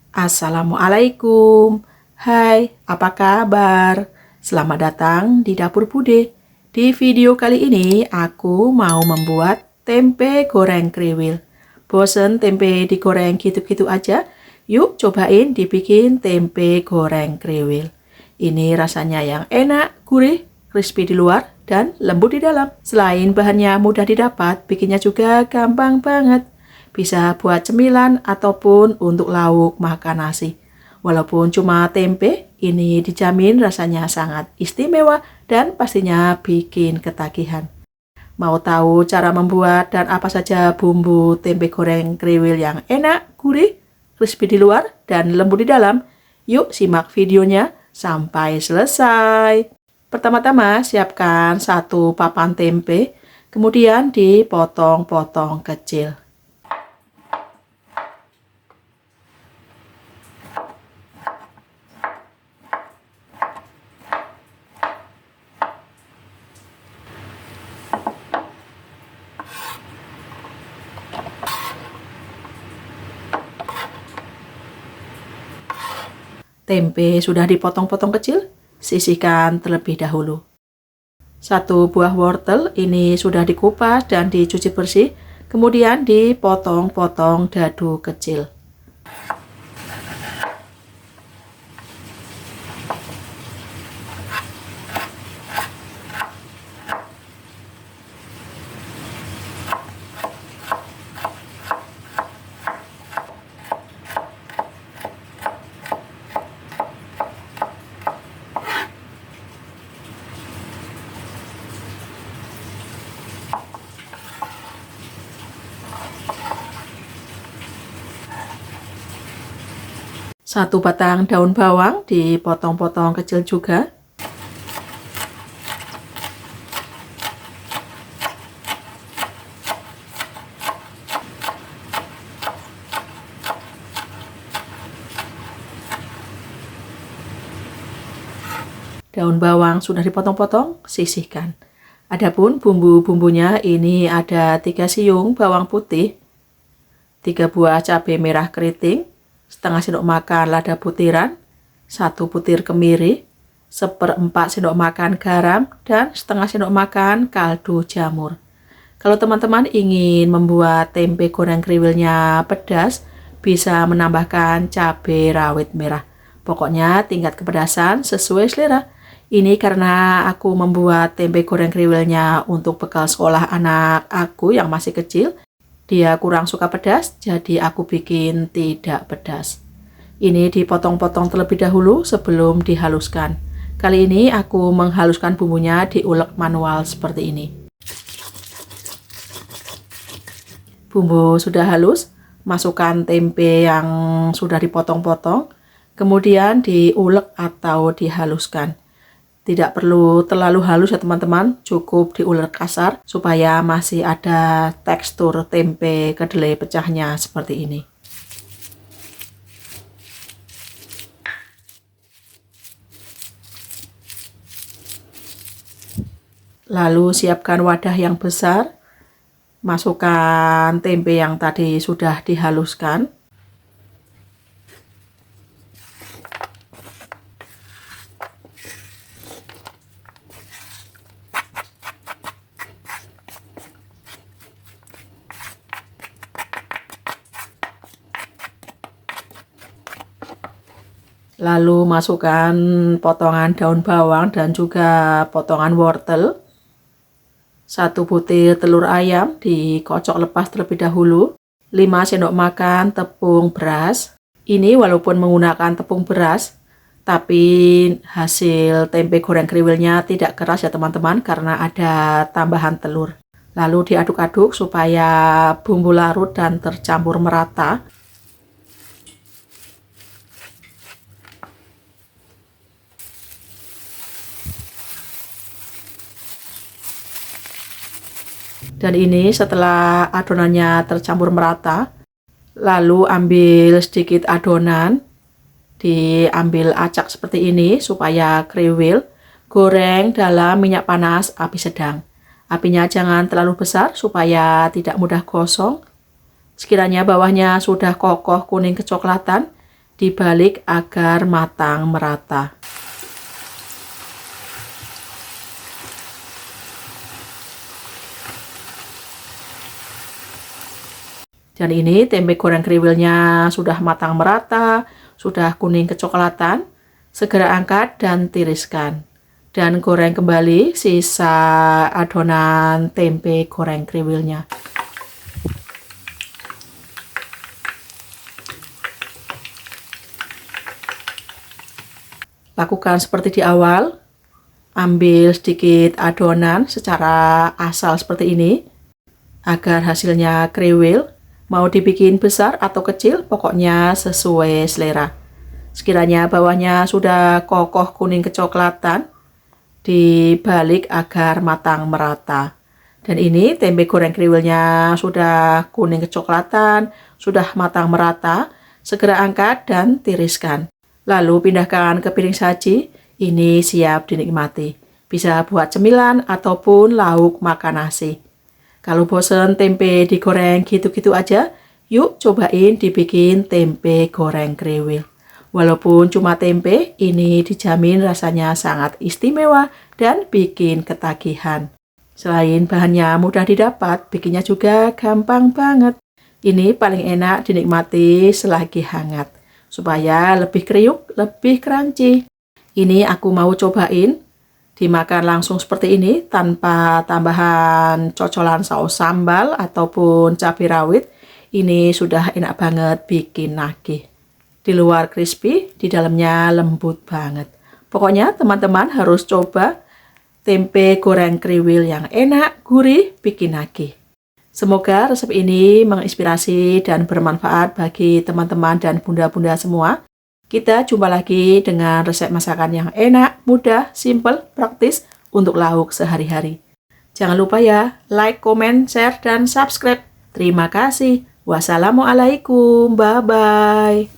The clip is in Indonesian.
Assalamualaikum. Hai, apa kabar? Selamat datang di Dapur Bude. Di video kali ini aku mau membuat tempe goreng kriwil. Bosen tempe digoreng gitu-gitu aja? Yuk cobain dibikin tempe goreng kriwil. Ini rasanya yang enak, gurih, crispy di luar, dan lembut di dalam. Selain bahannya mudah didapat, bikinnya juga gampang banget. Bisa buat cemilan ataupun untuk lauk makan nasi. Walaupun cuma tempe, ini dijamin rasanya sangat istimewa dan pastinya bikin ketagihan. Mau tahu cara membuat dan apa saja bumbu tempe goreng kriwil yang enak, gurih, crispy di luar, dan lembut di dalam? Yuk simak videonya sampai selesai. Pertama-tama siapkan satu papan tempe, kemudian dipotong-potong kecil. Tempe sudah dipotong-potong kecil, sisihkan terlebih dahulu. Satu buah wortel ini sudah dikupas dan dicuci bersih, kemudian dipotong-potong dadu kecil. Satu batang daun bawang dipotong-potong kecil juga. Daun bawang sudah dipotong-potong, sisihkan. Adapun bumbu-bumbunya ini ada 3 siung bawang putih, 3 buah cabai merah keriting, setengah sendok makan lada butiran, 1 butir kemiri, 1/4 sendok makan garam, dan setengah sendok makan kaldu jamur. Kalau teman-teman ingin membuat tempe goreng kriwilnya pedas, bisa menambahkan cabai rawit merah. Pokoknya tingkat kepedasan sesuai selera. Ini karena aku membuat tempe goreng kriwilnya untuk bekal sekolah anak aku yang masih kecil. Dia kurang suka pedas, jadi aku bikin tidak pedas. Ini dipotong-potong terlebih dahulu sebelum dihaluskan. Kali ini aku menghaluskan bumbunya diulek manual seperti ini. Bumbu sudah halus, masukkan tempe yang sudah dipotong-potong, kemudian diulek atau dihaluskan. Tidak perlu terlalu halus ya teman-teman, cukup diulek kasar supaya masih ada tekstur tempe kedelai pecahnya seperti ini. Lalu siapkan wadah yang besar, masukkan tempe yang tadi sudah dihaluskan. Lalu masukkan potongan daun bawang dan juga potongan wortel. 1 butir telur ayam dikocok lepas terlebih dahulu. 5 sendok makan tepung beras. Ini walaupun menggunakan tepung beras, tapi hasil tempe goreng kriwilnya tidak keras ya teman-teman karena ada tambahan telur. Lalu diaduk-aduk supaya bumbu larut dan tercampur merata. Dan ini setelah adonannya tercampur merata, lalu ambil sedikit adonan, diambil acak seperti ini supaya kriwil, goreng dalam minyak panas api sedang. Apinya jangan terlalu besar supaya tidak mudah gosong. Sekiranya bawahnya sudah kokoh kuning kecoklatan, dibalik agar matang merata. Dan ini tempe goreng kriwilnya sudah matang merata, sudah kuning kecoklatan. Segera angkat dan tiriskan. Dan goreng kembali sisa adonan tempe goreng kriwilnya. Lakukan seperti di awal. Ambil sedikit adonan secara asal seperti ini agar hasilnya kriwil. Mau dibikin besar atau kecil, pokoknya sesuai selera. Sekiranya bawahnya sudah kokoh kuning kecoklatan, dibalik agar matang merata. Dan ini tempe goreng kriwilnya sudah kuning kecoklatan, sudah matang merata. Segera angkat dan tiriskan. Lalu pindahkan ke piring saji. Ini siap dinikmati. Bisa buat cemilan ataupun lauk makan nasi. Kalau bosen tempe digoreng gitu-gitu aja, yuk cobain dibikin tempe goreng kriwil. Walaupun cuma tempe, ini dijamin rasanya sangat istimewa dan bikin ketagihan. Selain bahannya mudah didapat, bikinnya juga gampang banget. Ini paling enak dinikmati selagi hangat, supaya lebih kriuk, lebih crunchy. Ini aku mau cobain dimakan langsung seperti ini tanpa tambahan cocolan saus sambal ataupun cabai rawit. Ini sudah enak banget bikin nagih. Di luar crispy, di dalamnya lembut banget. Pokoknya teman-teman harus coba tempe goreng kriwil yang enak, gurih, bikin nagih. Semoga resep ini menginspirasi dan bermanfaat bagi teman-teman dan bunda-bunda semua. Kita jumpa lagi dengan resep masakan yang enak, mudah, simple, praktis untuk lauk sehari-hari. Jangan lupa ya, like, comment, share, dan subscribe. Terima kasih. Wassalamualaikum. Bye-bye.